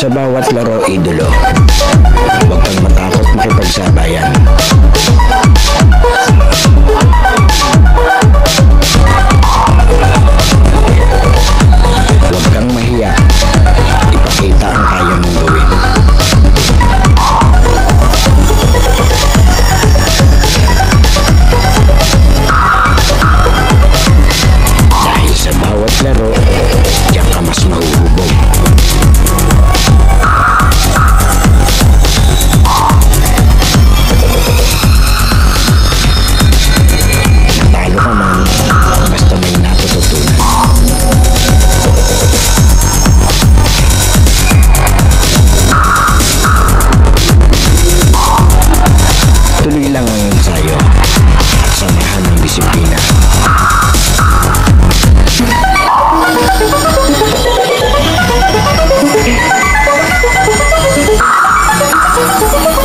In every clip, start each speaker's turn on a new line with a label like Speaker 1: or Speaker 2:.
Speaker 1: Sa bawat laro, idolo, huwag kang matakot makipagsabayan. Huwag kang mahiya, ipakita ang kaya mong gawin. Dahil sa bawat laro, diyan ka mas mahuhubog. Natalo ka man, basta may natututunan. Tuloy lang ang ensayo at samahan ng disiplina.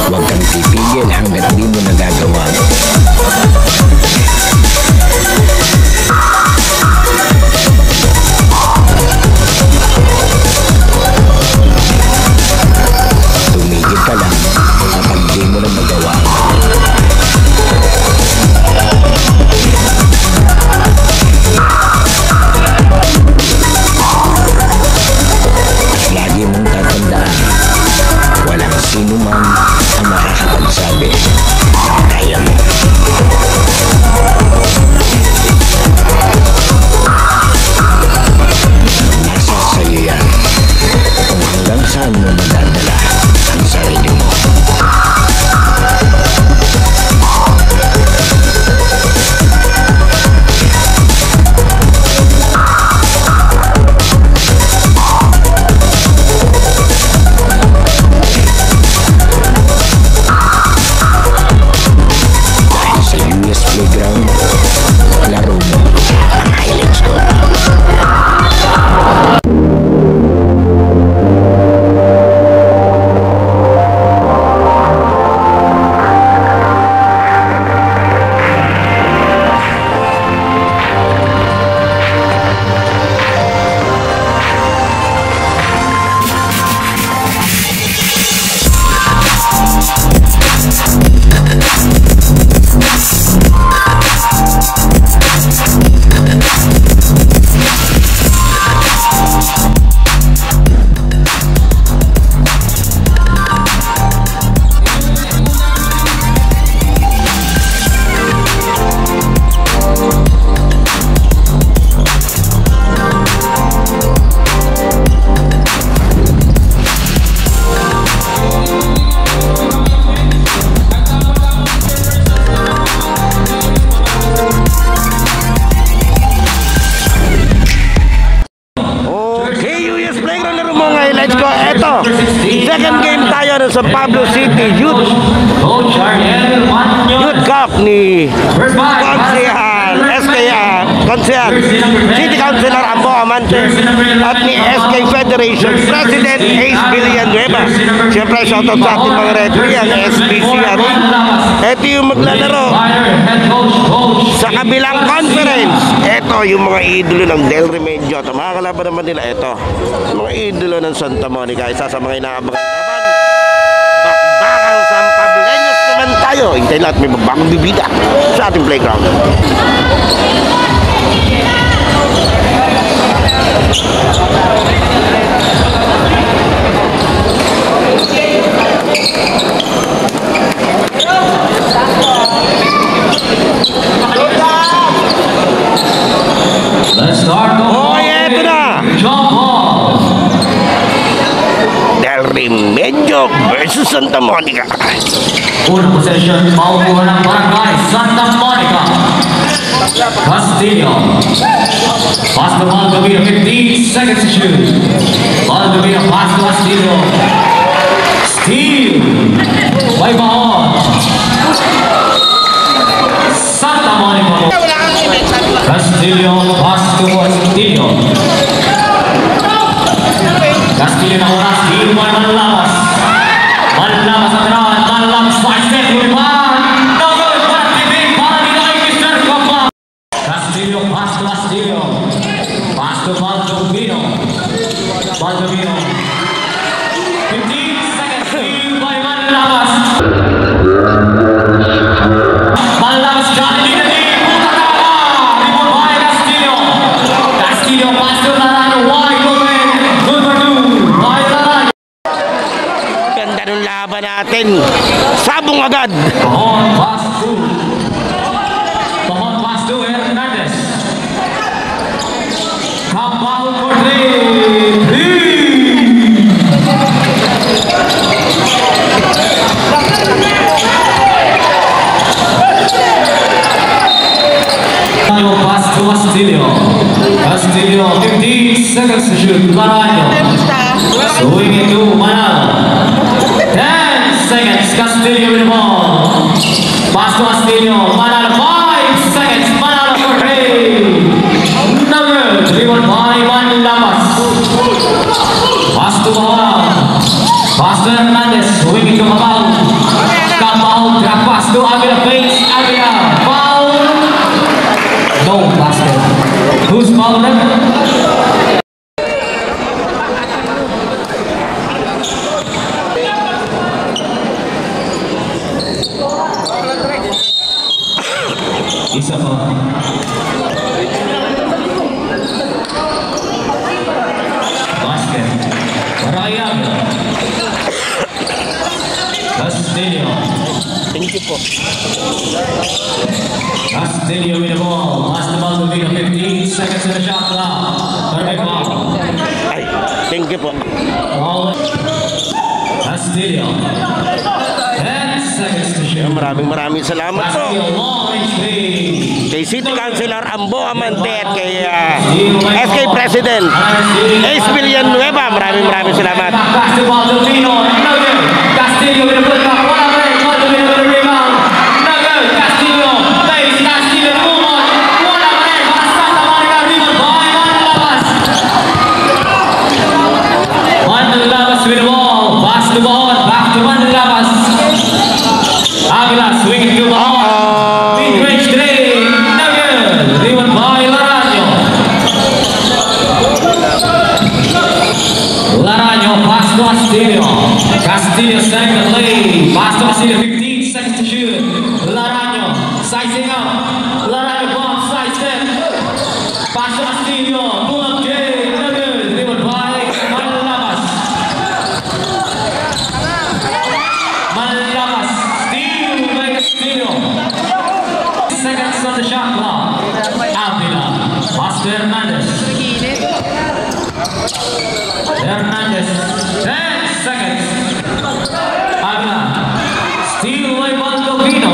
Speaker 1: Huwag kang titigil hanggat di mo nagagawa. Tumigil ka lang kapag di mo na magawa. At lagi mong tatandaan, walang sino man ang makakapagsabi na kaya mo. Nasa sa'yo yan kung hanggang saan mo madadala ang sarili mo. Dahil sa US Playground, laro mo ang highlights ko. Let's go. Eto, second game tayo sa Pablo City Youth Cup ni Konsehal City Councilor Ambo Amante at ni SK Federation President Ace Villanueva. Siyempre, shoutout sa ating mga referee, ang SBCR. Ito yung maglalaro sa kabilang conference. Ito yung mga idolo ng Del Remedios. At mga kalaban naman nila, ito mga idolo ng Santa Monica. Isa sa mga inaabangan naman, bakbakang San Pableños naman tayo. Hintayin lahat, may bakbakang bibida sa ating playground.
Speaker 2: Let's start the ball.
Speaker 1: Oh, yeah, ito na.
Speaker 2: Jump ball.
Speaker 1: Del Remedios versus Santa Monica.
Speaker 2: Unang possession, paupo ng Barangay Santa Monica. Castillo. Pass the ball to be 15 seconds to shoot. Ball to be a pass to Castillo. Steal. By Baon. Santa Monica. Castillo, pass to Castillo. Castillo na oras, steal by Manlamas. Manlamas at rawan, Manlamas, 5 step, rebound. No good, but TV, para nila Mr. Copa. Castillo, pass to Castillo. Pass to Baldovino. Baldovino.
Speaker 1: laban natin. Sabong agad.
Speaker 2: Pahon pass to. Pahon pass to Hernandez. Compound for three. Pass to Castillo. Castillo, 15 seconds to shoot. Laraño. Swing it to Manalo. 10 seconds. Castillo with the ball. Pass to Castillo. Manalo. 5 seconds. Manalo for three. No good. Rebound by Manlapas. Pass to Bahon. Pass to Hernandez. Swing it to Cabal. Cabal. Drop pass to Avila. Face Avila. Foul. No basket. Who's fouled them? Isa pa. Basket. Ryan. Castillo.
Speaker 1: Thank you po.
Speaker 2: Castillo with the ball. Pass the ball to Vino. 15 seconds to the shot clock. Perfect foul.
Speaker 1: Ay, thank you po.
Speaker 2: Ball. Castillo. 10 seconds to shoot.
Speaker 1: Maraming salamat po.
Speaker 2: Castillo, long range three.
Speaker 1: Kay City Councilor Ambo Amante at kay SK President Ace Villanueva. Maraming salamat.
Speaker 2: Basketball to Vino. No good. Castillo with a putback. One break. One to Vino with a rebound. No good. Castillo. Face Castillo. Move on. One break. Para Santa Monica. Rebound by Manlapas. Manlapas with the ball. Pass to Bahon. Back to Manlapas. Avila swing to Bahon. Mid-range three. No good. Rebound by Laraño. Laraño pass to Castillo. Castillo setting the lead. Pass to Castillo. 15 seconds to shoot. Laraño sizing up. Laraño bomb side step. Pass to Castillo. Pull up game. No good. Rebound by Manlapas. Manlapas. Steal by Castillo. Seconds on the shot clock. Avila. Pass to Hernandez. Hernandez. 10 seconds. Avila. Steal by Baldovino.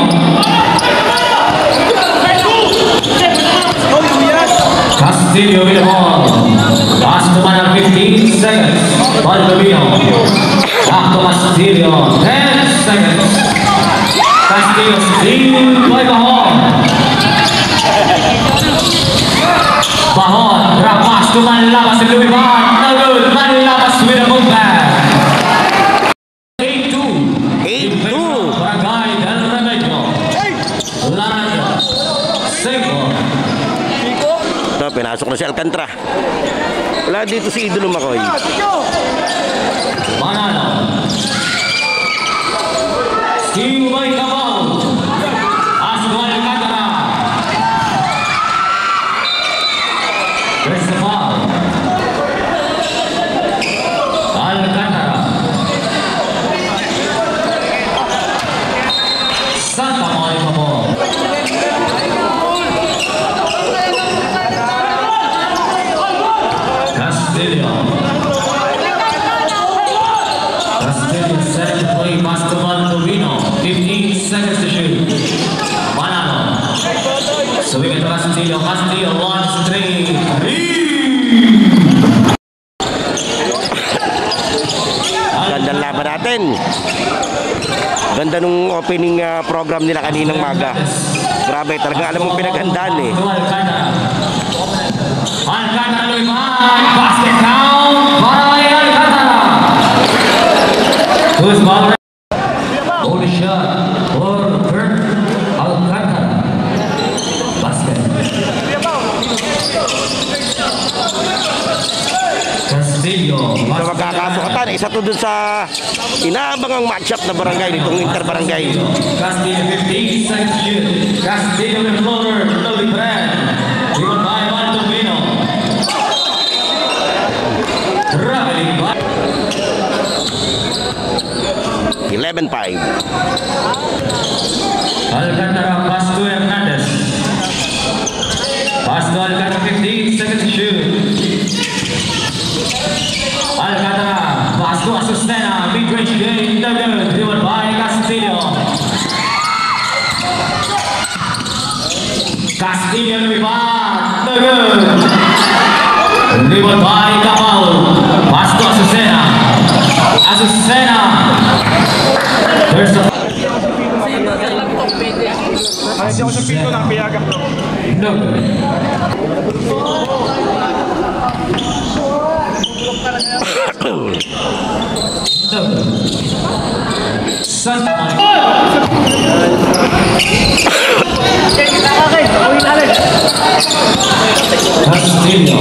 Speaker 2: Castillo with the ball. Pass to Manal. 15 seconds. Baldovino. Back to Castillo. 10 seconds. Castillo steal by Bahon. Bahon. Drop pass to Manlapas and Lumiban. No good. Manlapas with a move back. 8-2.
Speaker 1: 8-2.
Speaker 2: Barangay Del Remedio. Laraño. Seco.
Speaker 1: Ito, pinasok na si Alcantara. Wala dito si Idolo Makoy.
Speaker 2: Manalo. Steal by Cabal. Pass to Alcantara. There's the foul. Alcantara. Santa Monica ball. Castillo. Castillo set to play. Pass to Baldovino. 15 seconds to shoot. Manalo. Swing it to Castillo. Castillo launch three.
Speaker 1: Gandang laban natin. Ganda nung opening program nila kaninang maga. Grabe, talagang alam mong pinaghandaan eh.
Speaker 2: Alcantara Luiman. Basket count by Alcantara. Who's ball? Holy shot for Kurt Alcantara. Basket. Castillo.
Speaker 1: Sa magkakasukatan, isa to dun sa inaabangang matchup na barangay nitong interbarangay.
Speaker 2: Castillo 15 seconds shoot. Castillo with floater. Lodi Brand. Driven by Baldovino. Traveling by.
Speaker 1: 11-5.
Speaker 2: Alcantara, pass to Hernandez. Pass to Alcantara, 15 seconds to shoot. Alcantara, pass to Azucena, mid-range game, no good. Driven by Castillo. Castillo rebound, no good. Driven by Capao. Pass to Azucena. Azucena. There's a
Speaker 3: Hindi ako sa pito ng piyagap to.
Speaker 2: no. Castillo,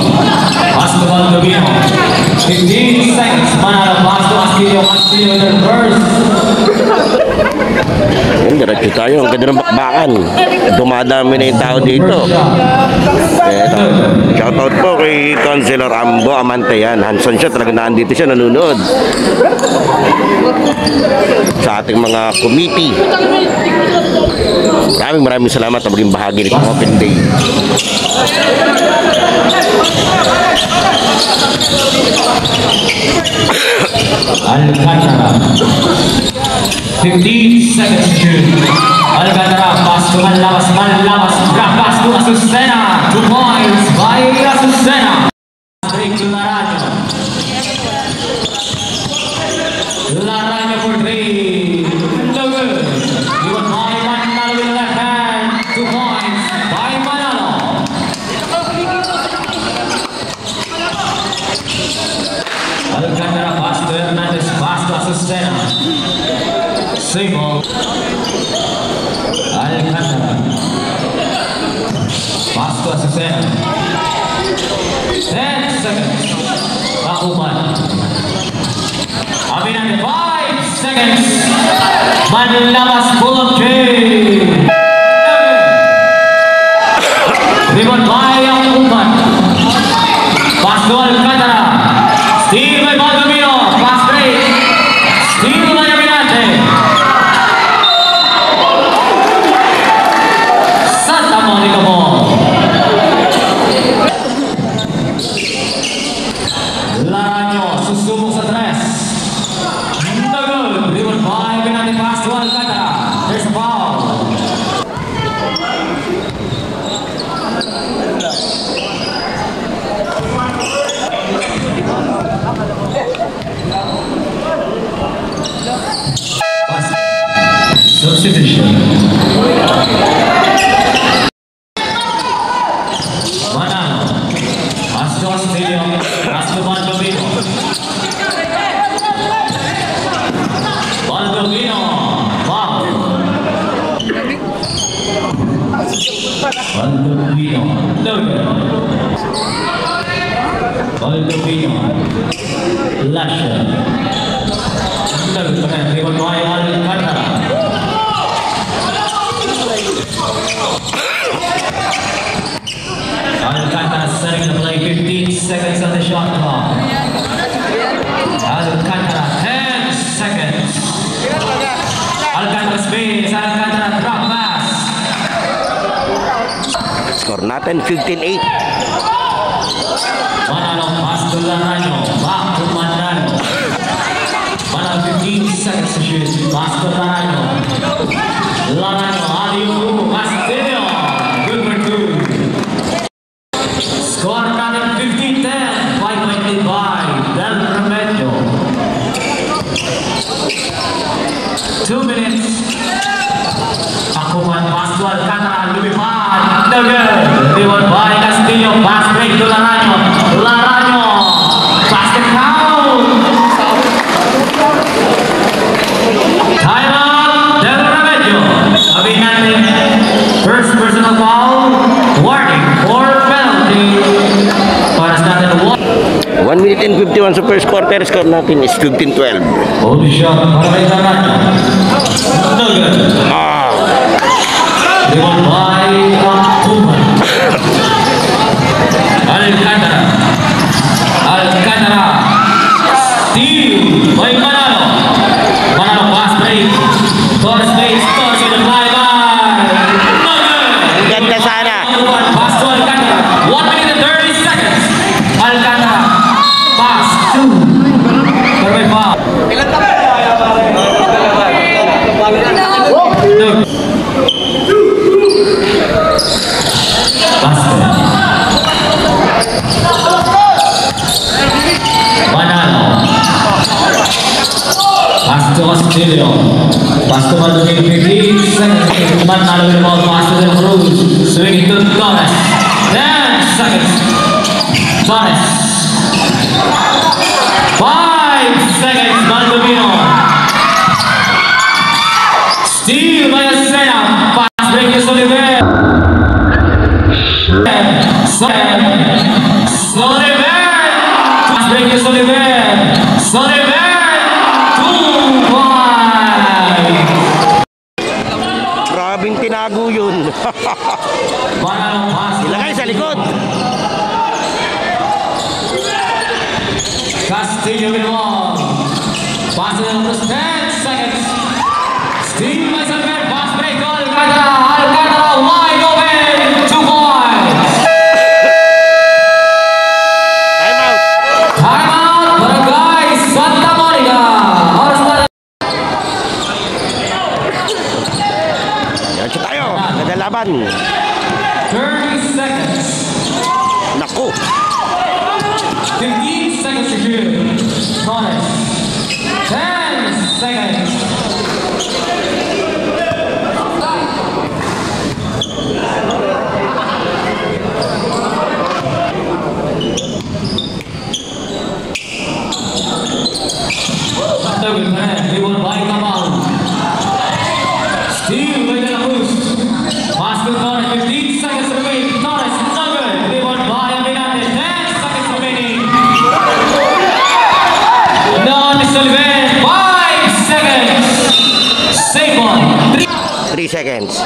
Speaker 2: pass the ball to Bino. 15 seconds. Manalo, pass to Castillo. Castillo in the first.
Speaker 1: Yun, diretso tayo. Ang ganda ng bakbakan. Dumadami na yung tao dito. Eto. Shoutout po kay Councilor Ambo Amanteyan. Hanson siya. Talaga nandito siya. Nanonood. Sa ating mga committee. Maraming salamat na maging bahagi nitong open day.
Speaker 2: Alcantara. 15 seconds to shoot. Alcantara, pass to Manlamas, pass to Azucena. 2 points by Azucena. Break to Laraño. Laraño for 3. No good. Given by Manalo with left hand. 2 points by Manalo. Alcantara, pass to Hernandez, pass to Azucena. Same ball. Alcantara. Pass to Azucena. 10 seconds. Bakuman. Aminan 5 seconds. Manlamas full of game. Rebound by Bakuman. Pass to Alcantara. Steve by Baldomino. Pass break. Steve by Aminante. Santa Monica ball. Laraño susubok sa 3. No good. Rebound by Aminante. Pass to Alcantara. There's a foul. Substitution. Manalo. Pass to Castillo. Pass to Baldomino. Baldomino. Foul. Baldomino. No good. Baldomino. Lasher. No good. Rebound by Alcantara. Alcantara setting the play, 15 seconds on the shot clock. Alcantara, 10 seconds. Alcantara space, Alcantara drop pass.
Speaker 1: Score natin 15-8.
Speaker 2: Manalo, pass to Laraño, back to Manalo. Manalo, 15 seconds to shoot, pass to Laraño. Laraño, Aliu, Castillo, good for 2. Score natin 15-10, 5.5 Del Remedio. 2 minutes. Akuman, pass to Alcantara, lumipad. No good. Rebound by Castillo, pass break to Laraño. Laraño, basket count. Timeout, Del Remedio. Aminante, first personal foul, warning or penalty. Para sa natin
Speaker 1: 1 minute and 51 sa first quarter. Score natin is 15-12.
Speaker 2: Holy shot para kay Laraño. No good. Rebound by Bakuman. Alcantara. Alcantara. Steal by Manalo. Manalo pass break. Castillo. Pass to Maldonado, 15 seconds. Manalo with the ball, pass to the Cruz. Swinging to Torres. 10 seconds. Torres. 5 seconds. Maldonado. Steal by Asena. Pass break to Soliver. Soliver. Pass break to Soliver. Soliver. 2-5.
Speaker 1: Grabing tinago yun. Ilagay sa likod.
Speaker 2: Castillo with the ball. Pass it over 10 seconds. Steve Maisalver, pass break to Alcantara. Alcantara wide open. 2 points.
Speaker 1: Time out.
Speaker 2: Time out, Barangay Santa Monica.
Speaker 1: Diretso tayo. Ganda laban.
Speaker 2: 30 seconds.
Speaker 1: Naku.
Speaker 2: 15 seconds to shoot. Torres. 10 seconds. Rebound by Kamal. Steal by De La Cruz. Pass to Torres. 15 seconds remaining. Torres, no good. Rebound by Aminante. 10 seconds remaining. No, Soliver. 5 seconds. Save on.
Speaker 1: 3 seconds.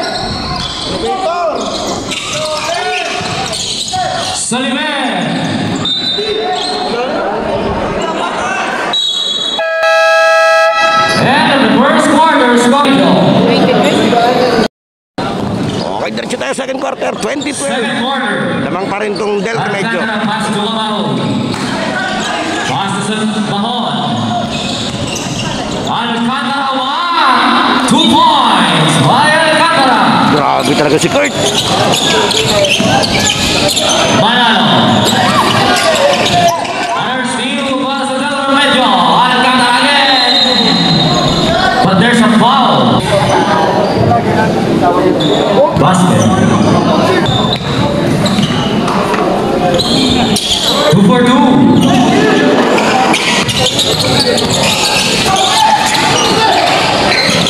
Speaker 2: Soliver. End of the first quarter. Scorpio.
Speaker 1: Okay, diretso tayo second quarter. 20-12.
Speaker 2: Second quarter.
Speaker 1: Lamang pa rin tong Del Remedyo.
Speaker 2: Alcantara pass to Lamao. Pass to Bahon. Alcantara 1. 2 points by Alcantara.
Speaker 1: Grabe talaga si Kurt.
Speaker 2: Manalo. Another steal para sa Del Remedyo. Alcantara again. But there's a foul. Basket. 2 for 2.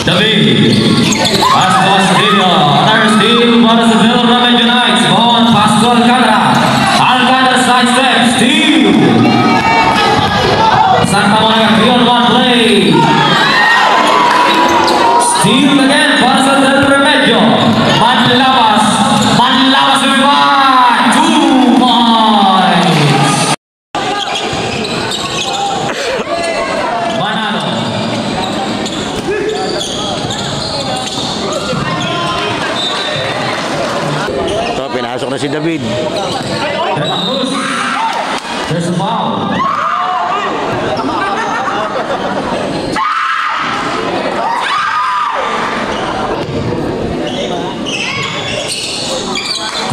Speaker 2: David. Pass to Castillo. Another steal para sa Del Remedyo Knights. Bahon. Pass to Alcantara. Alcantara side step. Steal. Santa Monica 3-on-1 play. Steal again para sa Del Remedyo. Manlabas. Manlabas with 2 points. Manalo.
Speaker 1: So, pinasok na si David.
Speaker 2: De La Cruz. There's a foul.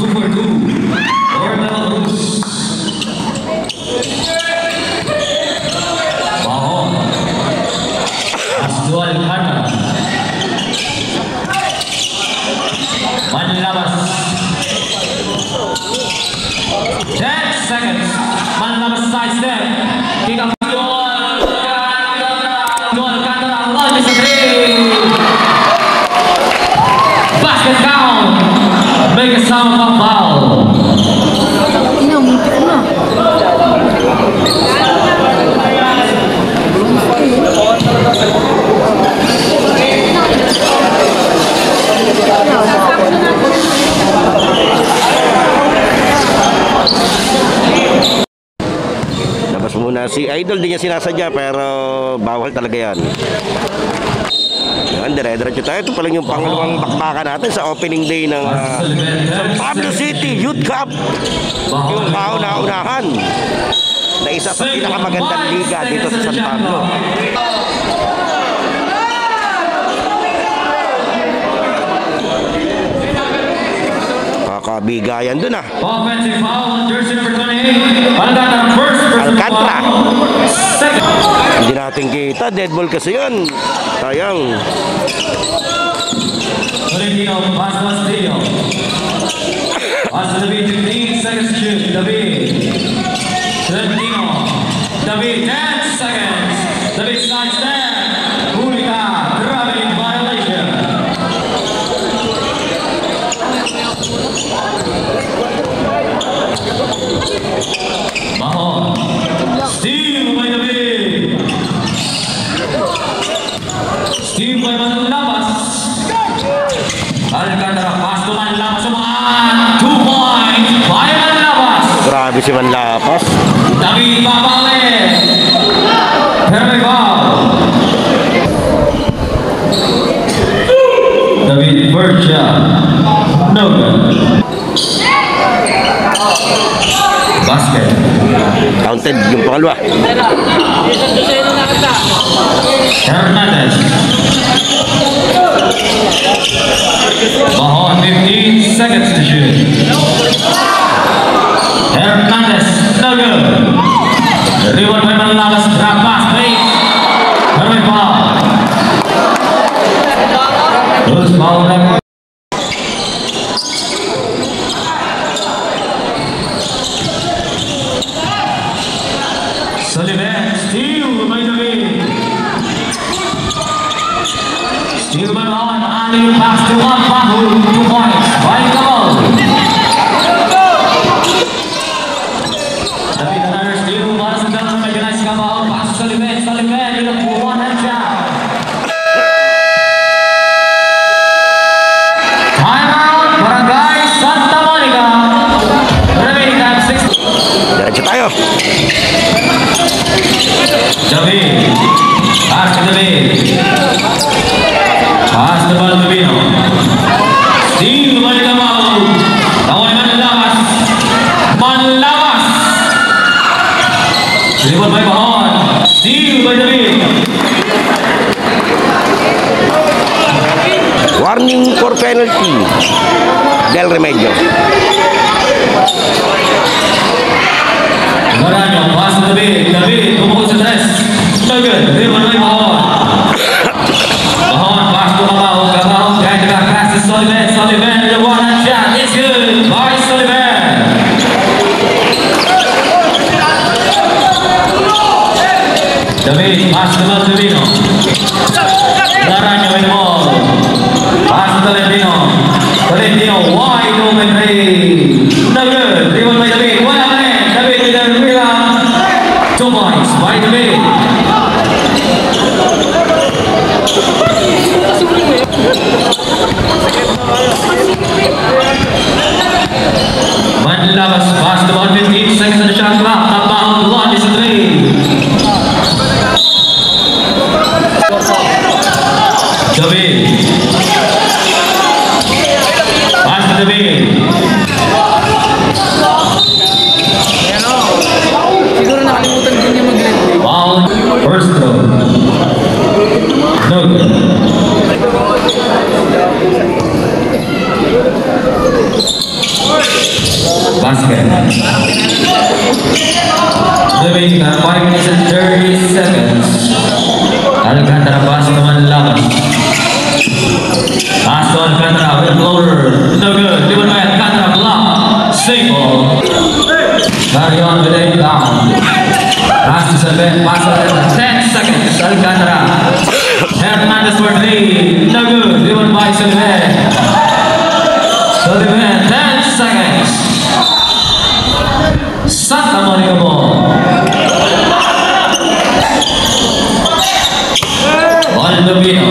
Speaker 2: Two for 2. Or De La Cruz. Bahon. Pass to Alcantara. Manlabas. 10 seconds. Manlabas side step. Kick up to Alcantara. Launches a 3. Basket down. Make a sound of foul.
Speaker 1: Labas muna si Idol. Di niya sinasadya pero bawal talaga yan. Yan, dire-diretso tayo. Ito pa lang yung pangalawang bakbakan natin sa opening day ng San Pablo City Youth Cup. Yung kauna-unahan na isa sa pinakamagandang liga dito sa San Pablo. Kakabigayan dun ah.
Speaker 2: Offensive foul on jersey number 28. Alcantara first personal
Speaker 1: Alcantara.
Speaker 2: foul. Second.
Speaker 1: Hindi natin kita. Dead ball kasi yun. Sayang.
Speaker 2: Tolentino, pass to Castillo. Pass to David, 15 seconds to shoot. David. Tolentino. David, 10 seconds. David slides there. Hulika, gravity violation. Mahon. Steal by David. Steal by Manlabas. Alcantara, pass to Manlabas. 2 points by Manlabas.
Speaker 1: Grabe si Manlapas.
Speaker 2: David babalik. Perfect foul. David first shot. No good. Basket.
Speaker 1: Counted yung pangalawa.
Speaker 2: Hernandez. Mahon, 15 seconds to shoot. Hernandez, no good. Rebound by Manlabas, drop pass, wait. Perfect foul. Terus foul record. Sullivan, steal by David. Steal by Mahon, Ali pass to one, Bahu, 2 points, by Kamal. David another steal, once and done, make a nice Kamal, pass to Sullivan, Sullivan, you look for one and down. Timeout, Barangay Santa Monica. Remaining time 6.
Speaker 1: Diretso tayo.
Speaker 2: David, pass to David. Pass to Balbino. Steal by Kamal. Tawag ni Manlabas. Manlabas. Dribble by Mahon. Steal by David.
Speaker 1: Warning for penalty. Del Remedio.
Speaker 2: Marano, pass to David. David, tumukod sa tres. No good. Dribble by Mahon. Mahon, pass to Kamao. Kamao, trying to back pass to Sullivan. Sullivan, the one-hand shot. It's good by Sullivan. David, pass to Balbino. Marano with the ball. Pass to Tolentino. Tolentino, wide open three. No good. Dribble by David. One out there. David with the rebound. 2 points by David. Manlabas pass to ball, 15 seconds on the shot clock. Top bound, one is a 3. David. Pass to David.
Speaker 4: Siguro nakalimutan din niya mag-red.
Speaker 2: Foul, first throw. No good. Basket. David, 5 minutes and 30 seconds. Alcantara pass to Manlabas. Pass to Alcantara with a floater. No good. Dribble by Alcantara, block. Safe ball. Carry on with it down. Pass to Sullivan. Pass to 10 seconds. Alcantara. Hernandez for 3. No good. Dribble by Sullivan. Sullivan, 10 seconds. Santa Monica ball. Balbino.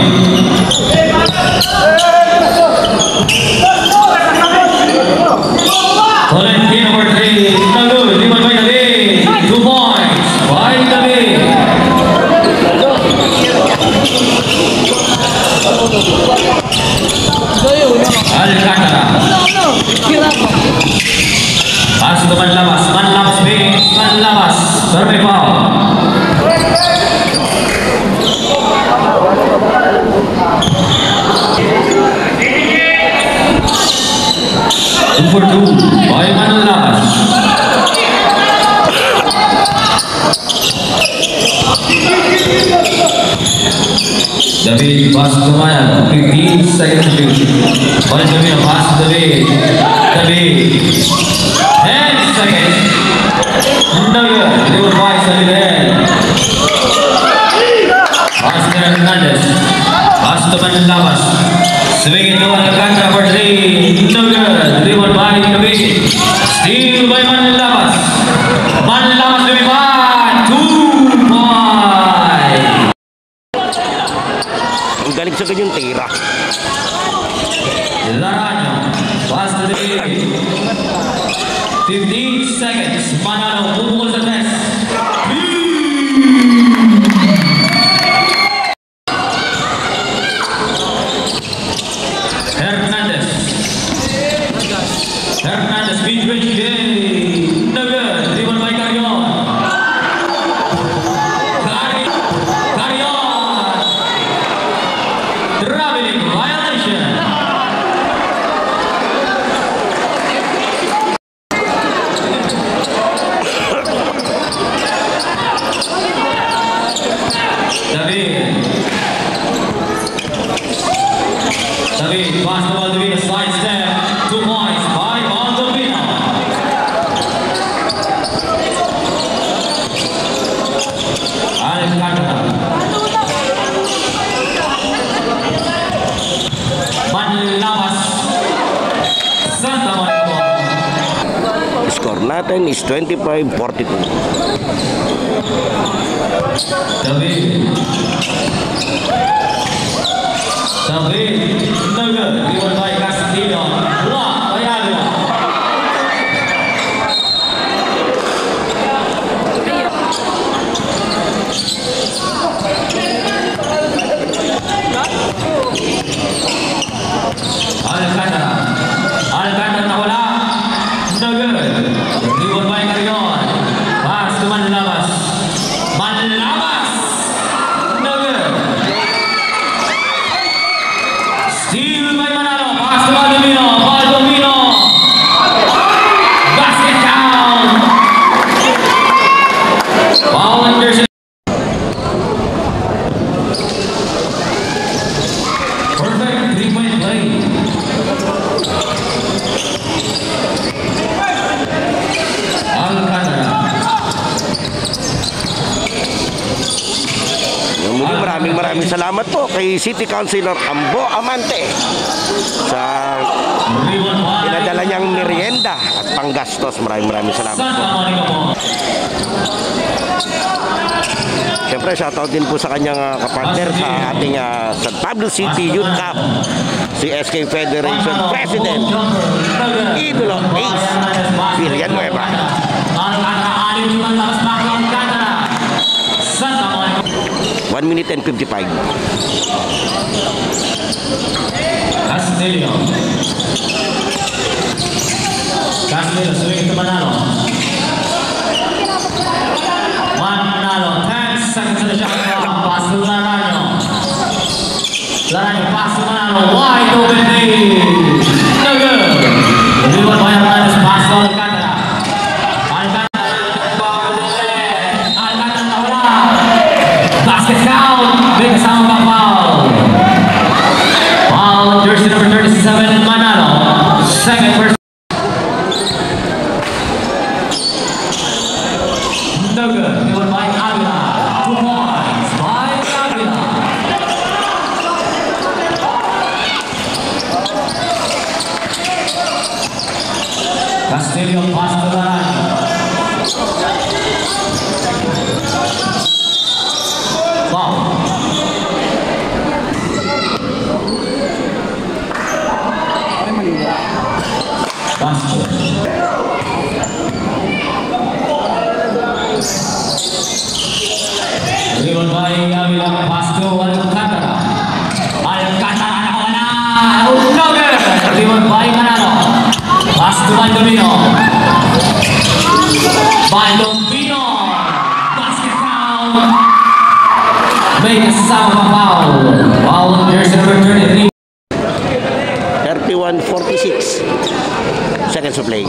Speaker 2: Tolentino for 3. No good. Dribble by David. 2 points by David. Alcantara. Pass to Manlabas. Manlabas big. Manlabas. Perfect foul. Two for 2 by Manlabas. David pass to Manalo. 15 seconds to shoot. Ball Domino pass to David. David. 10 seconds. No good. Dribble by Salibel. Pass to Hernandez. Pass to Manlabas. Swing it to Alcantara for 3. No good. Dribble by David. Steal by Manlabas. Manlabas to be by 2 points.
Speaker 1: Ang galing sa kanyang tira.
Speaker 2: Larano. Pass to David. 15 seconds. Manalo. Pupukol sa test. Hernandez. Hernandez, mid-range game. No good. Dribble by Carrion. Carrion. Traveling violation. David. David, pass the ball to David, side step, 2 points by Baldovino. Alcantara. Manlabas. Santa Monica.
Speaker 1: Score natin is 25-42.
Speaker 2: David. David. No good. Dribble by Castillo. Block by Avila. Alcantara. Alcantara na wala. No good. Dribble by Carrion. Pass to Manlabas. Manlabas. No good. Steal by Manalo. Pass to Baldovino. Baldovino. Basket down. Foul Anderson. Perfect 3-point play. Alcantara.
Speaker 1: Maraming salamat po kay City Councilor Ambo Amante sa pinadala niyang merienda at panggastos. Maraming salamat po.
Speaker 2: Santa Monica po.
Speaker 1: Siyempre, shoutout din po sa kanyang kapartner sa ating San Pablo City Youth Cup, si SK Federation President, Idolo Ace Villanueva. 1 minute and 55.
Speaker 2: Castillo. Castillo swing to Manalo. Manalo, 10 seconds to the shot clock. Pass to Larano. Larano pass to Manalo. Wide open three. No good. Dribble by Hernandez. Pass to Alcantara. Alcantara na wala. Basket count. May kasama pa foul. Foul, jersey number 37, Manalo. Second first. No good. Dribble by Avila. 2 points by Avila. Castillo pass to Larano. Foul. Basket. Dribble by Avila, pass to Alcantara. Alcantara na wala. No good. Dribble by Manalo. Pass to Baldovino. Baldovino. Basket down. May kasama pa foul. Foul, jersey number 33.
Speaker 1: 31-46 seconds of play.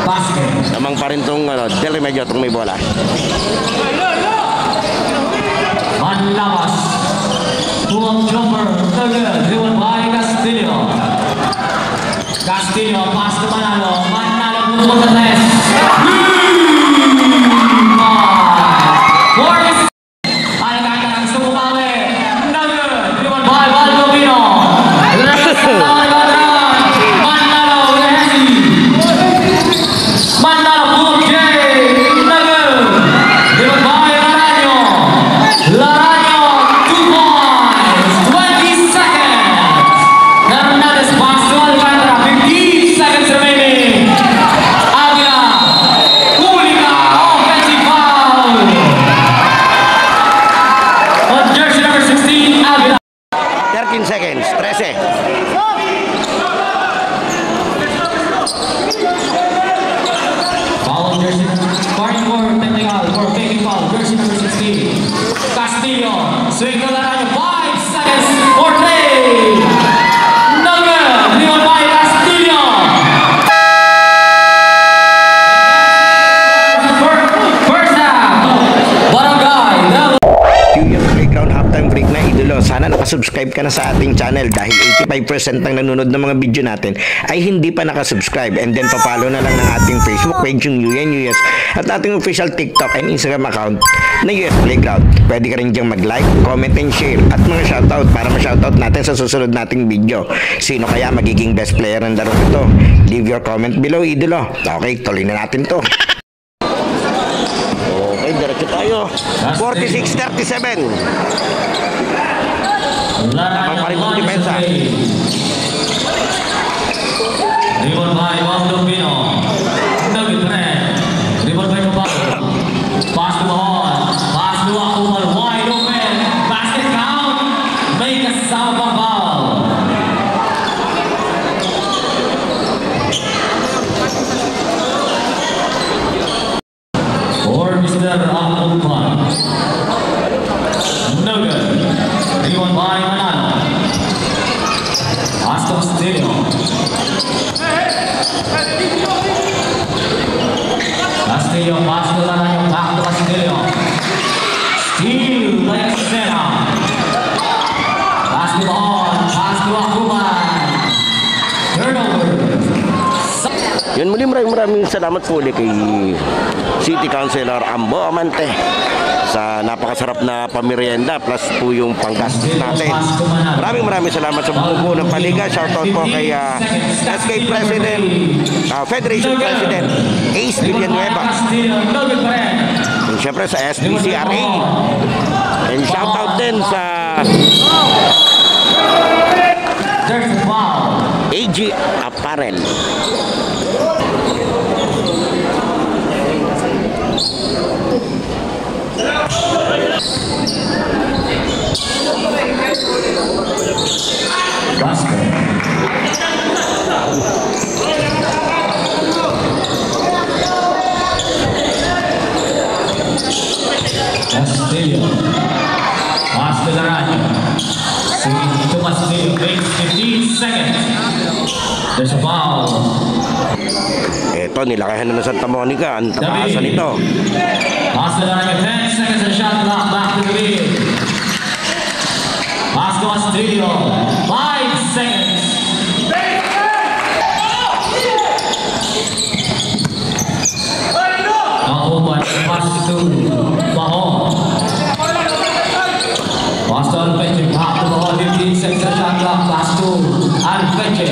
Speaker 2: Basket.
Speaker 1: Namang pa rin itong Del Remedios itong may bola.
Speaker 2: Manlabas. Castillo, swing to the right, 5 seconds for 3. No good. Rebound by Castillo. First half. Barangay.
Speaker 1: Yung playground halftime break na idolo, sana nakasubscribe ka na sa ating channel dahil 85% ng nanonood ng mga video natin ay hindi pa nakasubscribe, and then papalo na lang ng ating Facebook page yung UNUS at ating official TikTok and Instagram account na US Playground. Pwede ka rin diyang mag-like, comment and share at mga shoutout para ma-shoutout natin sa susunod nating video. Sino kaya magiging best player ng laro ito? Leave your comment below, idolo. Okay, tuloy na natin to. Okay, diretso tayo. 46-37. Tapang pa rin mong depensa.
Speaker 2: Rebound by Pablo Pino. No good trend. Rebound by Pablo. Pass to Mahon. Pass to Akumal. Wide open. Basket count. May kasama pang foul. For Mr. Akumal. No good. Rebound by Manalo. Pass to Castillo. Castillo, pass to Lanayo, back to Castillo. Steal by Sena. Pass to Mahon, pass to Akuman. Turnover.
Speaker 1: Yun, muli maraming salamat po ulit kay City Councilor Ambo Amante sa napakasarap na pamerienda plus po yung panggastos natin. Maraming salamat sa buo ng paliga. Shoutout po kay SK President, Federation President Ace Villanueva. And syempre sa SBCRA. And shoutout din sa AG Apparel.
Speaker 2: Castillo. Pass to the right. Swing to Castillo. Waits 15 seconds. There's a foul.
Speaker 1: Eto, nilakayan na ng Santa Monica. Ang tapasan nito.
Speaker 2: Pass to the right. 10 seconds and shot clock back to the lead. Pass to Castillo. 5 seconds. Open pass to Mahon. Pass to Alpeche. Back to Mahon. 15 seconds and shot clock. Pass to Alpeche.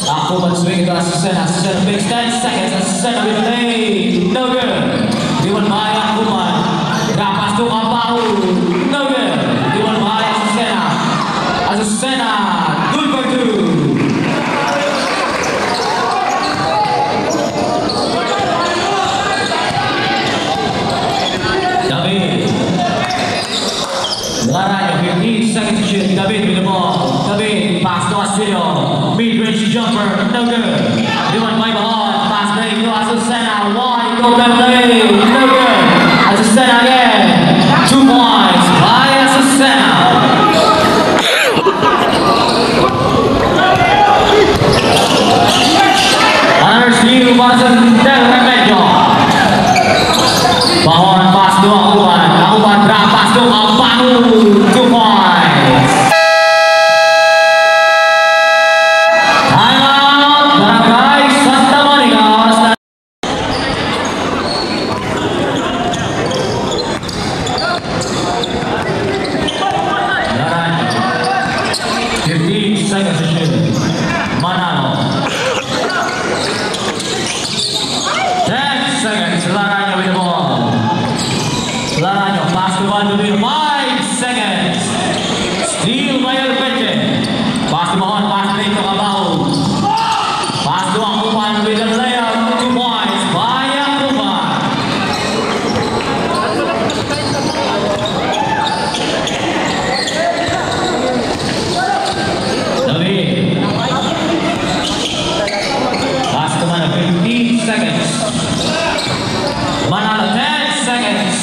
Speaker 2: Akuman swing to Asusena. Asusena makes 10 seconds. Asusena with a lay. No good. Given by Akuman. Pass to Kapau. No good. Given by Asusena. Asusena. Good for 2. David. Larayo, 15 seconds to shoot. David with the ball. David, pass to Castillo. Mid-range jumper, no good. Given by Mahon. Pass play to Asusena. Wide open play, no good. Asusena again. 2 points by Asusena. Another steal was Del Remedio. Mahon pass to Akuman. Akuman drop pass to Kapanu. 2 points. Timeout. Barangay Santa Monica. Laran. 15 seconds to shoot. Manalo. 10 seconds. Laranyo with the ball. Laranyo pass to one to be 5 seconds. Steal by Alpeche. Pass to Mahon. Pass to Kabao. Pass to Akuman with the layup. 2 points by Akuman. David. Pass to Manalo. 15 seconds. Manalo 10 seconds.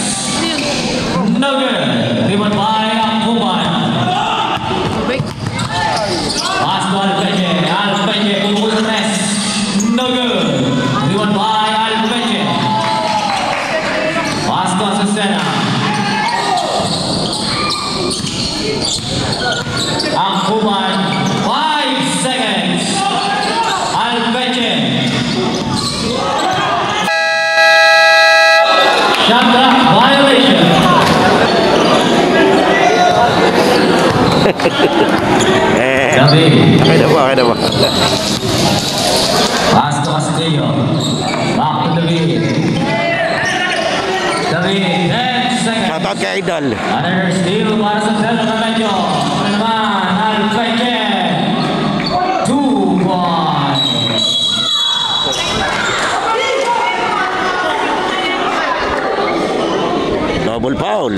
Speaker 2: shot clock violation. David.
Speaker 1: Okay na po, okay na po.
Speaker 2: Pass to Castillo. Back to David. David, 10 seconds.
Speaker 1: Shoutout kay Idol.
Speaker 2: Another steal para sa Delta Cabello. Ano naman, Alfreche. 2 points.
Speaker 1: Double foul.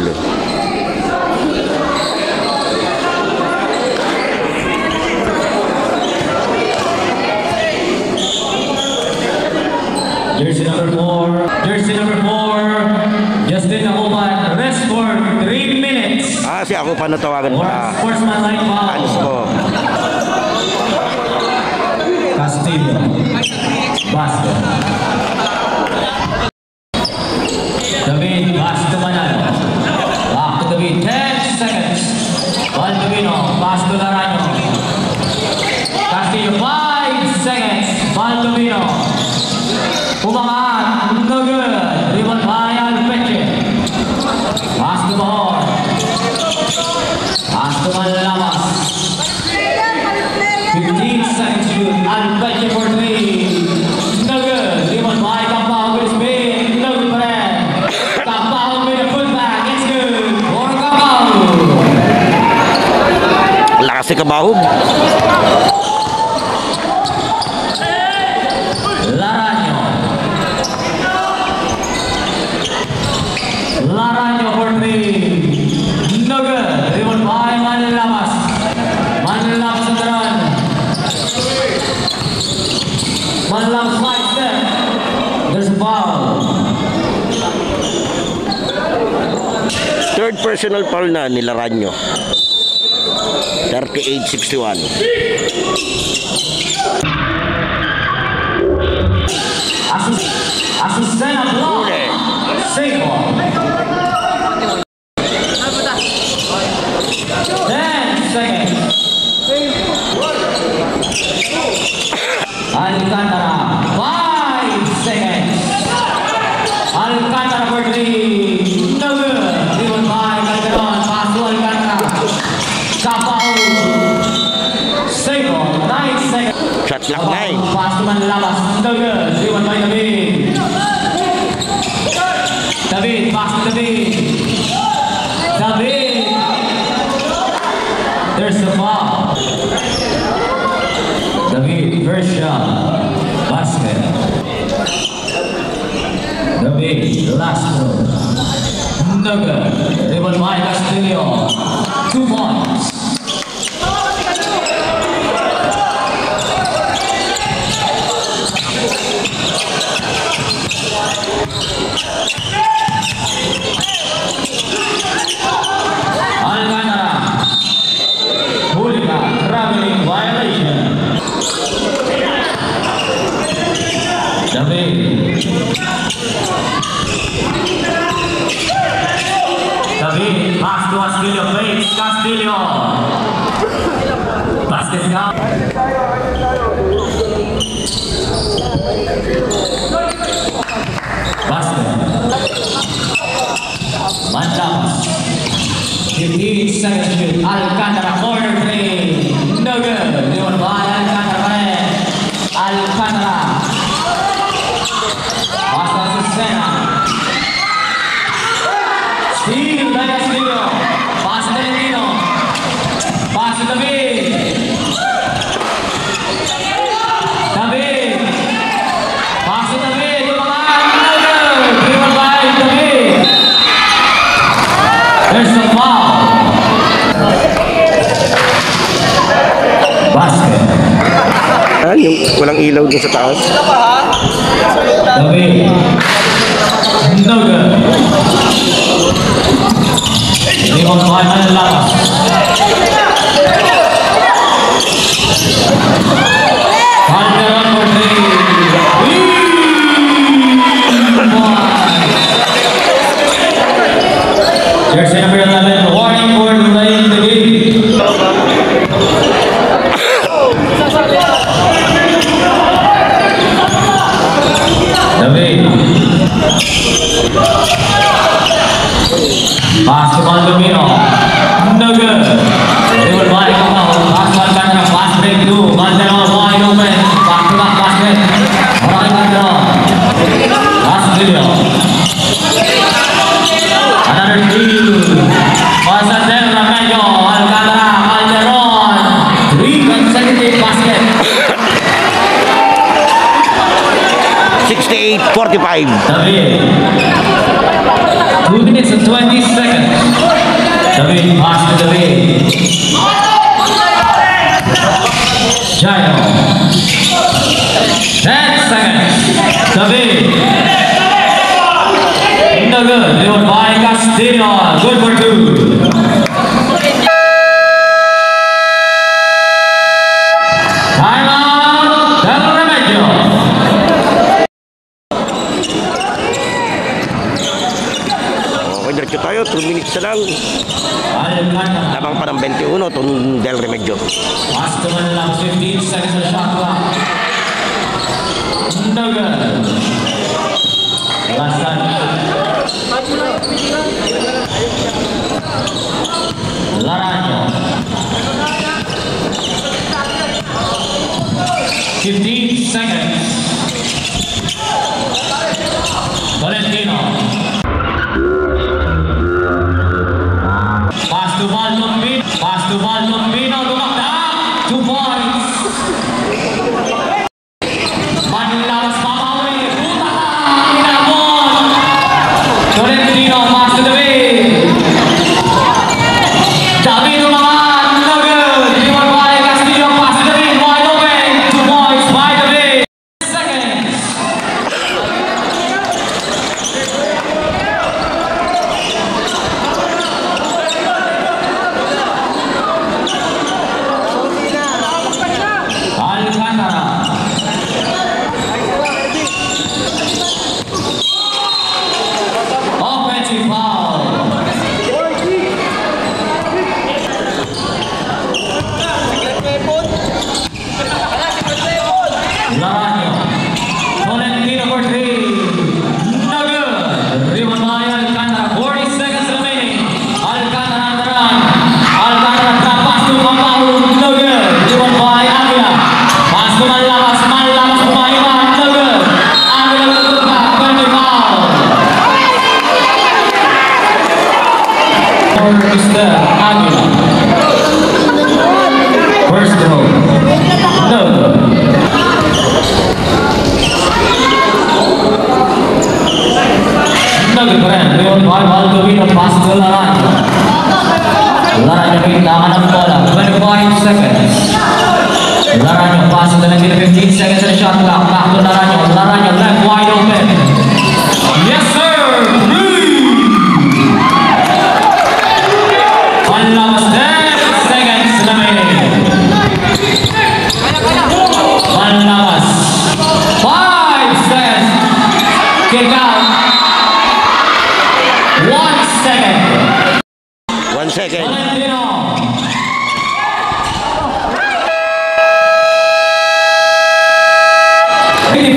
Speaker 2: Jersey number 4. Jersey number 4. Justin Nakuman. Rest for 3 minutes.
Speaker 1: Si ako pa natawagan
Speaker 2: Or
Speaker 1: pa.
Speaker 2: sportsmanlike
Speaker 1: Alis
Speaker 2: foul.
Speaker 1: ko.
Speaker 2: Castillo. Basket. David, pass to Manalo. Back to David, 10 seconds. Baldovino, pass to Laranyo. Castillo, 5 seconds. Baldovino. Umangat, no good. Rebound by Alpeche. Pass to Bahor. Pass to Manlamas. 15 seconds to Alpeche for 3. No good. Rebound by Campao with spin. No good for that. Campao with a putback. It's good. For Campao.
Speaker 1: Lakas si Kabahog.
Speaker 2: Laranyo. Laranyo for 3. No good. Rebound by Manlamas. Manlamas on the run. Manlamas side step. There's a foul.
Speaker 1: Third personal foul na ni Laranyo. 38-61.
Speaker 2: Asusena block. Save ball. 10 seconds. Alcantara. 5 seconds. Alcantara for 3. No good. Rebound by Calderon. Pass to Alcantara. Capao. Save ball. 9 seconds.
Speaker 1: Shot clock 9.
Speaker 2: Pass to Manlamas. No good. Rebound by David. David, pass to David. David. There's the foul. David, first shot. Basket. David, last throw. No good. Rebound by Castillo. 2 points. Alcantara. Hooligan, traveling violation. David. David, pass to Castillo, fakes Castillo. Basket down. Basket. Manlamas. 15 seconds to shoot. Alcantara, corner 3. No good. Rebound by Alcantara pa rin. Alcantara. Pass to Asusena. Steal by Castillo. Pass to Delantino. Pass to David. David. Pass to David. Umangat. No good. Rebound by David. There's the foul. Basket.
Speaker 1: Yung walang ilaw dun sa taas.
Speaker 2: David. No good. Rebound by Manlamas. Calderon for 3. Jersey number 11, warning for delaying the game. David. Pass to Maldonado. No good. They will buy it now. Pass to Alcantara. Pass break to Maldonado. Wide open. Back to back basket. Alcantara. Pass to Leo. Another two. Pass to Del Remedio. Alcantara. Calderon. 3 consecutive basket.
Speaker 1: 68-45.
Speaker 2: David. 2 minutes and 20 seconds. David, pass to David. Jairo. 10 seconds. David. No good. They were by Castillo. Good for 2. Timeout. Del Remedio.
Speaker 1: Okay, diretso tayo. 2 minutes na lang.
Speaker 2: Alcantara.
Speaker 1: Lamang pa ng 21 itong Del Remedio.
Speaker 2: Pass to Manila, 15 seconds on the shot clock. No good. Last time. Laraño. 15 seconds. Valentino. Pass to Valdombino. Pass to Valdombino. Lumakda. 2 points. Manila was mamawi. Puta ka. Inamon. Valentino. Pass to David. David umangat. No good. Iwan by Castillo. Pass to David. Wide open. 2 points by David. Seconds. Alcantara. Offensive foul. Laraño. Valentino for 3. No good. Rebound by Alcantara. 40 seconds remaining. Alcantara on the run. Alcantara trap pass to Pampahu. No good. Rebound by Aguila. Pass to Manlamas. Manlamas pumahiman. No good. Aguila tutupa. 20 foul. For Mr. Aguila. First throw. No good. No good, friend. Rebound by Valdombino. Pass to Laraño. Laraño pintahan ng bola. 25 seconds. Laraño pass to Valentino. 15 seconds on the shot clock. Back to Laraño. Laraño left wide open. Yes, sir. 3. Manlamas 10 seconds remaining. Manlamas 5 seconds. Kick out. 1 second.
Speaker 1: 1 second.
Speaker 2: Valentino.
Speaker 1: May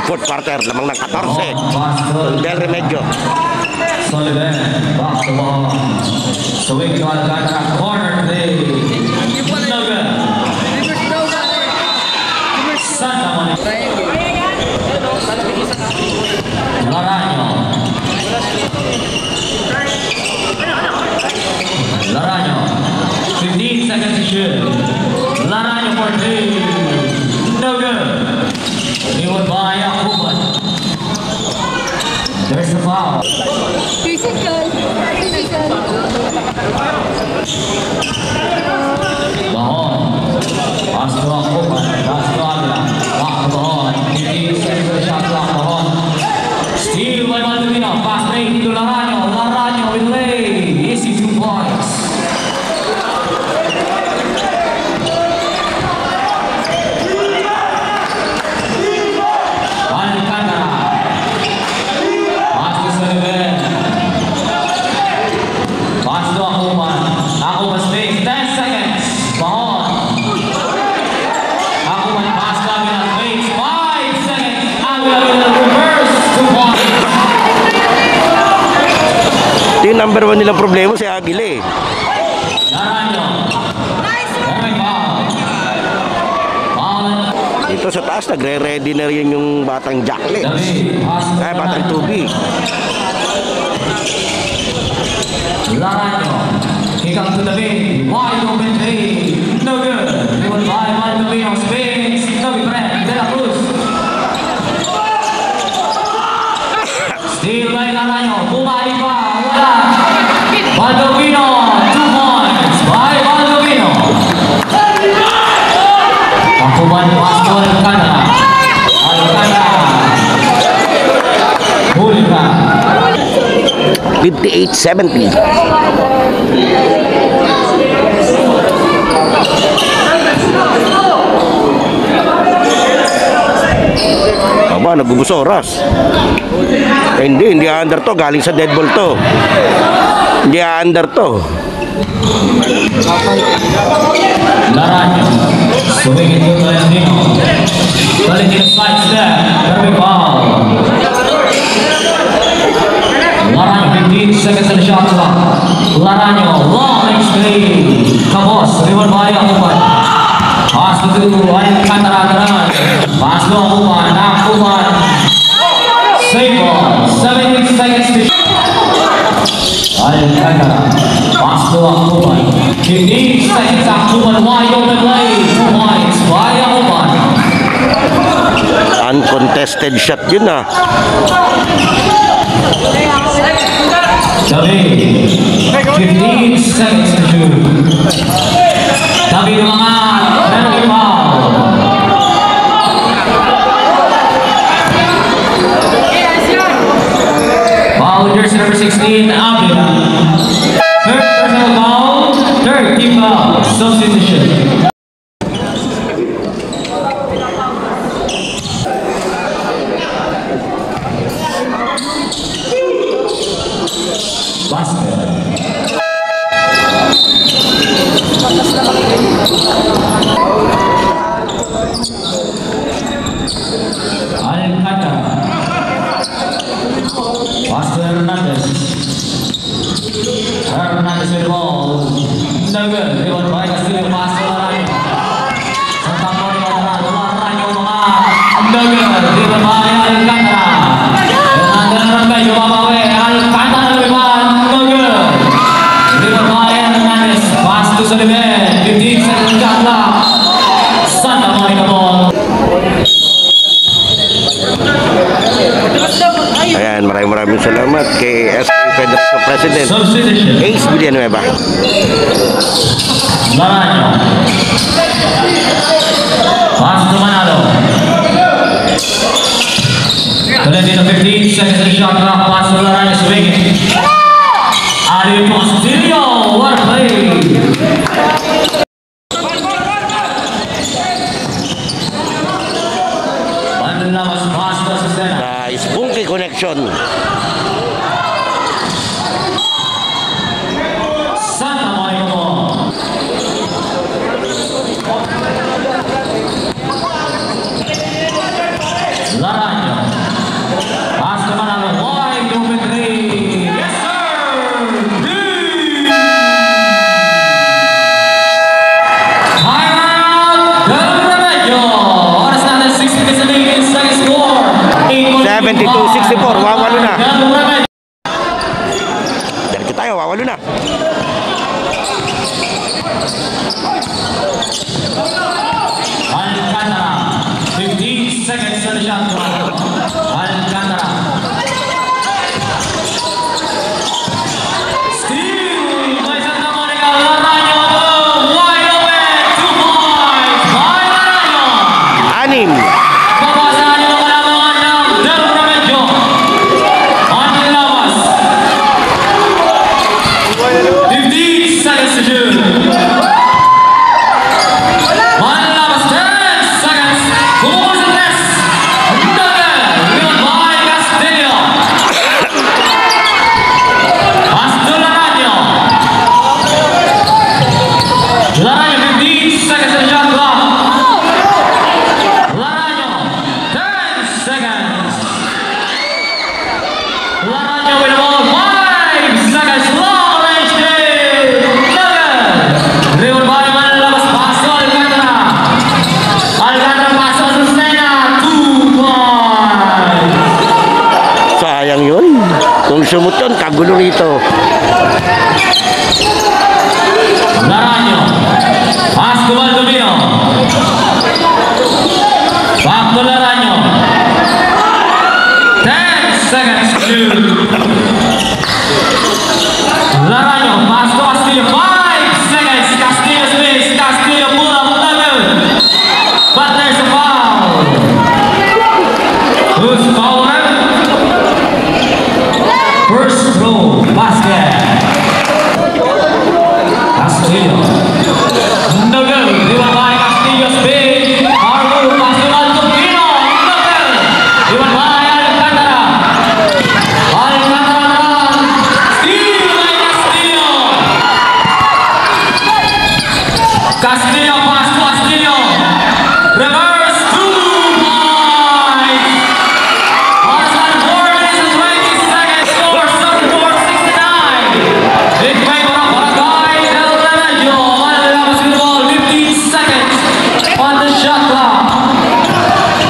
Speaker 1: fourth quarter. Lamang ng 14. Del Remedio.
Speaker 2: Sullivan, back to ball. Swing to Alcantara, corner three. No good. Santa Monica. Laraño. Laraño. 15 seconds to shoot. Laraño for 3. No good. Rebound by Akuban. There's the foul.
Speaker 5: Physical.
Speaker 2: Bahon. Pass to Akuban. Pass to Aguila. Back to Bahon. 15 seconds to the shot clock. Bahon. Steal by Maldonado. Pass break to Laraño. Laraño with lay. Easy 2 points. Alcantara. Pass to Sullivan. Pass to Akuban. Akuban space. 10 seconds. Bahon. Akuban pass to Aguila. Space. 5 seconds. Aguila with a reverse 2 points.
Speaker 1: Yung number 1 nilang problema si Aguila eh.
Speaker 2: Laranyo. Perfect foul. Foul.
Speaker 1: Dito sa taas, nagre-ready na rin yung batang Jacklets.
Speaker 2: David. Pass to
Speaker 1: Ay, batang Tubi.
Speaker 2: Laranyo. Kick up to David. Wide open three. No good. Rebound by Valdovino. Spins. David Brent. De La Cruz. Steal by Laranyo. Bumalik pa. Wala. Valdovino. 2 points by Valdovino. Akuman pass to Alcantara. Alcantara. Hulka.
Speaker 1: 58-70. Aba, nagubos oras. Hindi under to. Galing sa dead ball to. Hindi under to.
Speaker 2: Laranyo. Sumingit ko Valentino. Valentino slides there. Perfect foul. Laranyo, 15 seconds on the shot clock. Laranyo, long range three. Kabos, rebound by Akuman. Pass to Alcantara. Pass to Akuman. Akuman. Save ball. 17 seconds to shoot. Alcantara. Pass to Akuman. 15 seconds. Akuman wide open play. 2 points by Akuman.
Speaker 1: Uncontested shot yun ah.
Speaker 2: David, 15 seconds to shoot. David umangat, penalty foul. Foul jersey number 16, Avila. Third personal foul, third team foul, substitution. Alcantara. Pass to Hernandez. Hernandez with the ball. No good. Rebound by Castillo. Pass to Laranyo. Sa tampo ni Laranyo mga no good. Rebound by Alcantara. Hernandez naman kayo babawi. Alcantara rebound. No good. Rebound by Hernandez. Pass to Soliven. 15 seconds shot clock. Santa Monica ball.
Speaker 1: Ayan, maraming salamat kay SK Federation President
Speaker 2: Substitution.
Speaker 1: Ace Villanueva.
Speaker 2: Laranyo. Pass to Manalo. Valentino 15 seconds to the shot clock. Pass to Laranyo swinging. Ariel Castillo. What a play. Panlamas pass to Susena.
Speaker 1: Nice, bunky connection.
Speaker 2: Santa Monica ball. Laranyo. Pass to Manalo. Wide open three. Yes, sir. Timeout. Del Remedio. Oras natin 6 minutes and 18 seconds score.
Speaker 1: 72-64, wawalo na.
Speaker 2: Del Remedio.
Speaker 1: Diretso tayo, wawalo na.
Speaker 2: Alcantara. 15 seconds on the shot clock. Alcantara. Steal by Santa Monica. Laranyo. Wide open. 2 points by Laranyo.
Speaker 1: Anim.
Speaker 2: Babasahan niyo ang kalamangan ng Del Remedio. On the labas. 15 seconds to shoot. Manlabas 10 seconds. Bumukas ang tres. Dagel. Rebound by Castillo. Pass to Laranyo. Laranyo 15 seconds to the shot clock. Laranyo 10 seconds. Laranyo with the ball. 5 seconds
Speaker 1: Kung sumut yun, kagulo rito.
Speaker 2: Laranyo. Pasto Baldovino. Back to Laranyo. 10 seconds to shoot. Laranyo. Pasto Castillo. 5 seconds. Castillo space. Castillo pull up. Level. But there's a foul. Who's fouling? First throw. Basket. Castillo. No good. Driven by Castillo speed. Harbour pass to Baldovino. No good. Driven by Alcantara. Alcantara run. Steal by Castillo. Castillo pass to Castillo. Reverse 2 points. Less than 4 minutes and 20 seconds. Score 74-69. In favor of Barangay El Remedio. Manlabas with the ball. 15 seconds on the shot clock.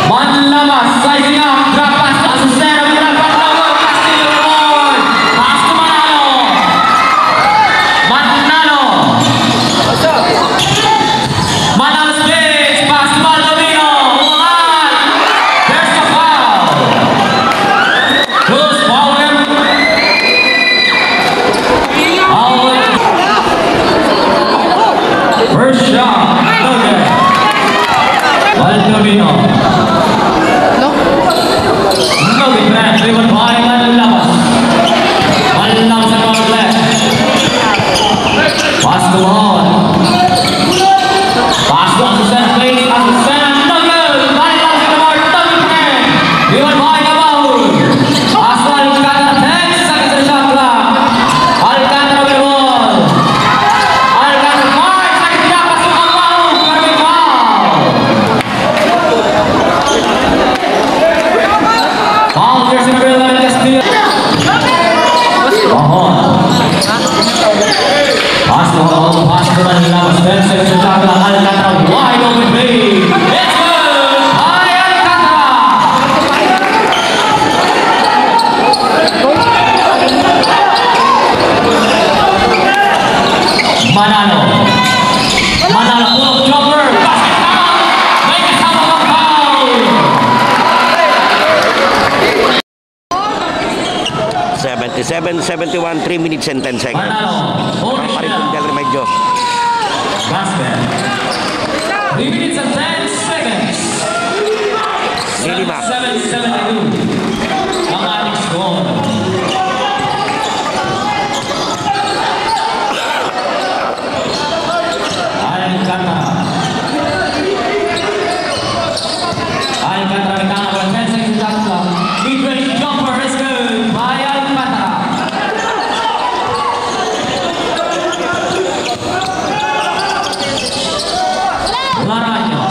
Speaker 2: Manlabas sizing up. Drop pass to Azucena. Drop pass to Castillo. Forward. Pass to Manalo. Manalo space. Pass to Baldovino. Umangat. There's the foul. Who's fouling? First shot. No good. Baldovino. No good match. Driven by Manlabas. Manlabas on the left. Pass the ball. Pass to Azucena place. Azucena. No good. Manlabas on the ball. Double play. Driven by Gabaul. Pass to Alcantara. 10 seconds on the shot clock. Alcantara with the ball. Alcantara 5 seconds. Pass to Gabaul. Carving foul. Foul jersey number 11 Castillo. Pass to Manlabas. 10 seconds on the shot clock. Alcantara wide open three. It's good by Alcantara. Manalo pull up jumper. Basket foul. Make it half of a foul.
Speaker 1: 77-71, 3 minutes and 10 seconds.
Speaker 2: Manalo.
Speaker 1: Paritong Del Remedio.
Speaker 2: Basket. 3 minutes and 10 seconds.
Speaker 1: Lilima.
Speaker 2: 7-72. Ang ating score. Alcantara may tama for 10 seconds shot clock. Mid-range jumper is good by Alcantara. Laranyo.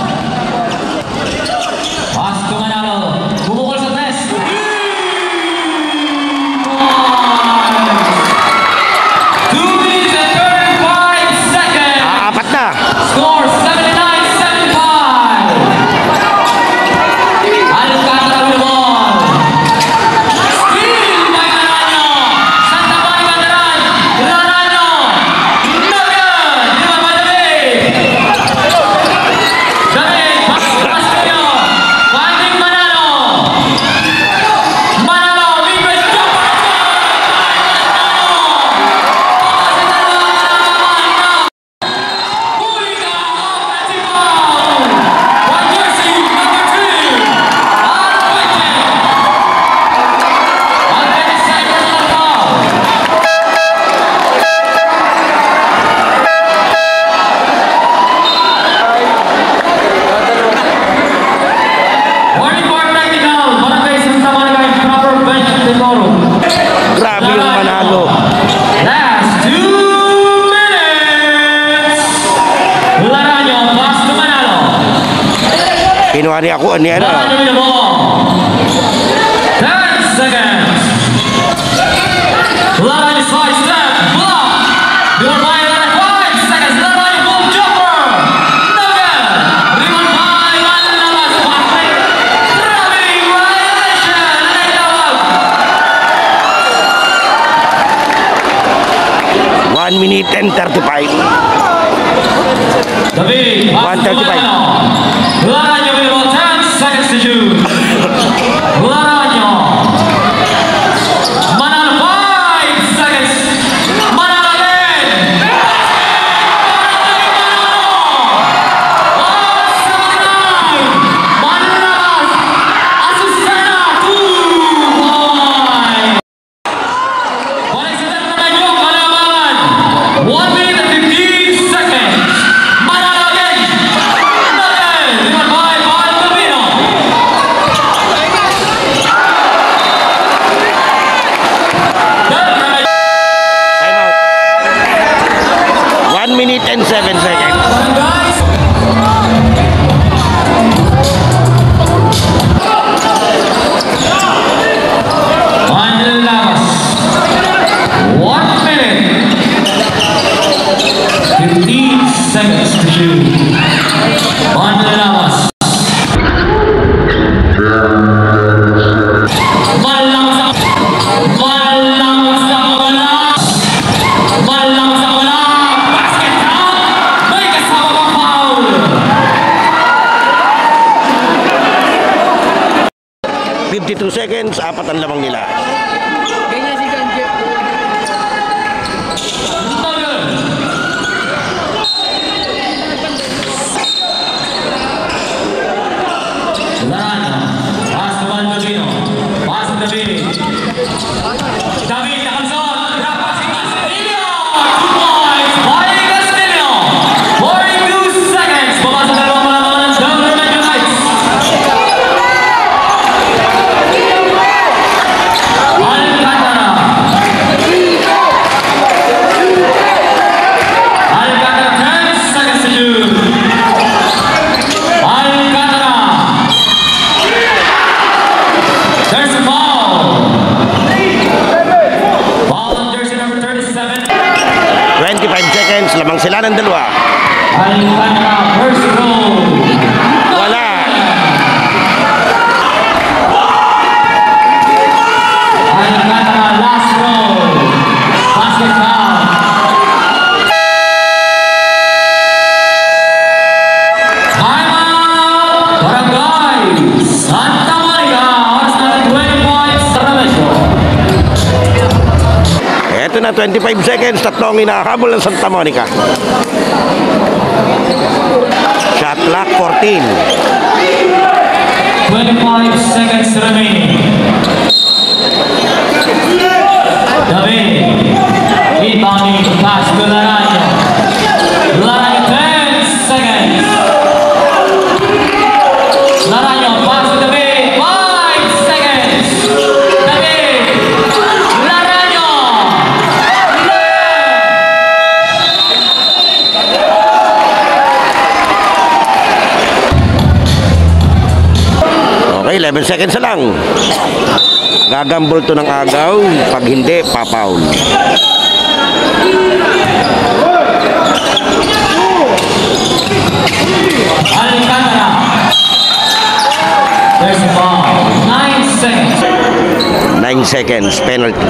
Speaker 2: Pass to Manalo. Bumukol sa tres. 2 minutes and 35 seconds.
Speaker 1: Apat na.
Speaker 2: Score 79-75. Alcantara with the ball. Steal by Laranyo. Santa Monica Naran. Laranyo. No good. Driven by David. David. Pass to Castillo. Finding Manalo. Manalo. Mid-range jumper. Offensive foul. By jersey number 2. Alvete Cyber on the foul. Warning for technical. Barangay Santa Monica improper bench decorum.
Speaker 1: Grabe yung Manalo.
Speaker 2: Last 2 minutes. Laranyo, pass to Manalo.
Speaker 1: Kinuha niya ako. Ano yan?
Speaker 2: Laranyo with the ball. 10 seconds. Laranyo side step. Block. Driven by Laranyo. 5 seconds. Laranyo full jumper. No good. Driven by Manlabas. Passing. Traveling violation. And a tawag.
Speaker 1: 1 minute and 35.
Speaker 2: David,
Speaker 1: 1:35.
Speaker 2: Laranyo with about 10 seconds to shoot. Laranyo. Manalo 5 seconds. Manalo again. Manalo. Asusena 2 points. Balik sa Laranyo, kalaban. 1 minute and 15 seconds. Manalo again. Again. Lima by Baldomino.
Speaker 1: Time out. 1 minute and 7 seconds.
Speaker 2: Manlamas. 1 minute. 15 seconds to shoot. Manlamas. Malamas ang bola. Malamas ang bola. Basket count. May kasama pang foul.
Speaker 1: 52 seconds, 4 ang lamang nila.
Speaker 4: Ganyan si Ganjep.
Speaker 2: Larano, pass to Baldomino, pass to David. David, nakasot, grab pass to Castillo. 2 points by Castillo. 42 seconds, papasok na naman ng Government Unites. Alcantara. Alcantara, 10 seconds to shoot. Alcantara. There's a foul. Foul on jersey number 37.
Speaker 1: 25 seconds, lamang sila ng dalawa.
Speaker 2: Alcantara, first goal.
Speaker 1: Wala.
Speaker 2: Alcantara, last roll. Basket foul. Timeout. Barangay Santa Monica. Oras na 20 points. Sarnamesyo.
Speaker 1: Eto na, 25 seconds, tatlong inahabol ng Santa Monica. Shot clock, 14.
Speaker 2: 25 seconds remaining. David, rebounding pass to Laranyo. Laranyo, 10 seconds. Laranyo, pass to David, 5 seconds. David, Laranyo.
Speaker 1: Okay, 11 seconds na lang. Gagambol to ng agaw. Pag hindi, papaul.
Speaker 2: Alcantara. There's a ball. 9 seconds.
Speaker 1: 9 seconds, penalty.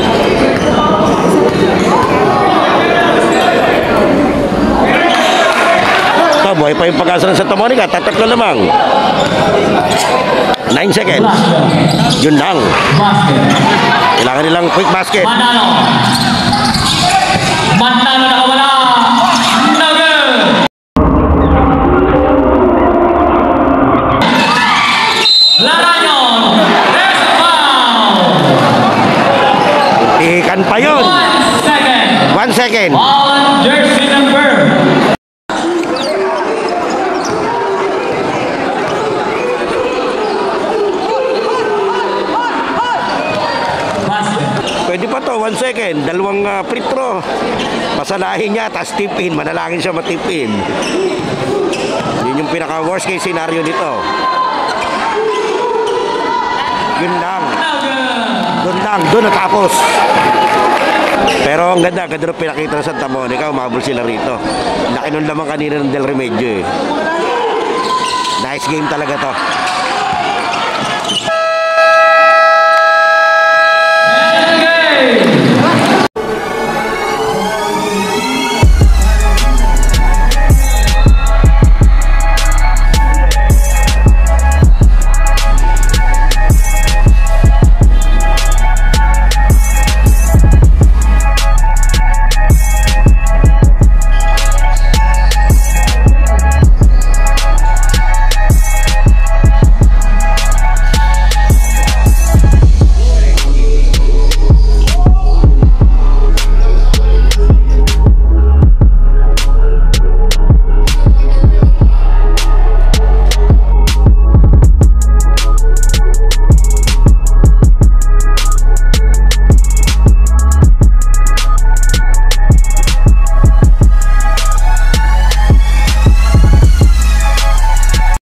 Speaker 1: Ito, buhay pa yung pag-asa ng Santa Monica. Tatatlo lamang. 9 seconds. Yun lang.
Speaker 2: Basket.
Speaker 1: Kailangan nilang quick basket.
Speaker 2: Manalo. Manalo nakawala. Nugget. Laranyo. There's a foul.
Speaker 1: Ikan pa yun.
Speaker 2: 1 second.
Speaker 1: 1 second.
Speaker 2: Ball on jersey number. Basket.
Speaker 1: Pwede pa to, 1 second. Dalawang free throw. Pasalahin niya, tas tip in. Manalangin siya matip in. Yun yung pinaka worst case scenario nito. Yun lang. Doon lang, doon natapos. Pero ang ganda nung pinakita ng Santa Monica, umabol sila rito. Laki nun lamang kanina ng Del Remedios eh. Nice game talaga to.
Speaker 2: And again.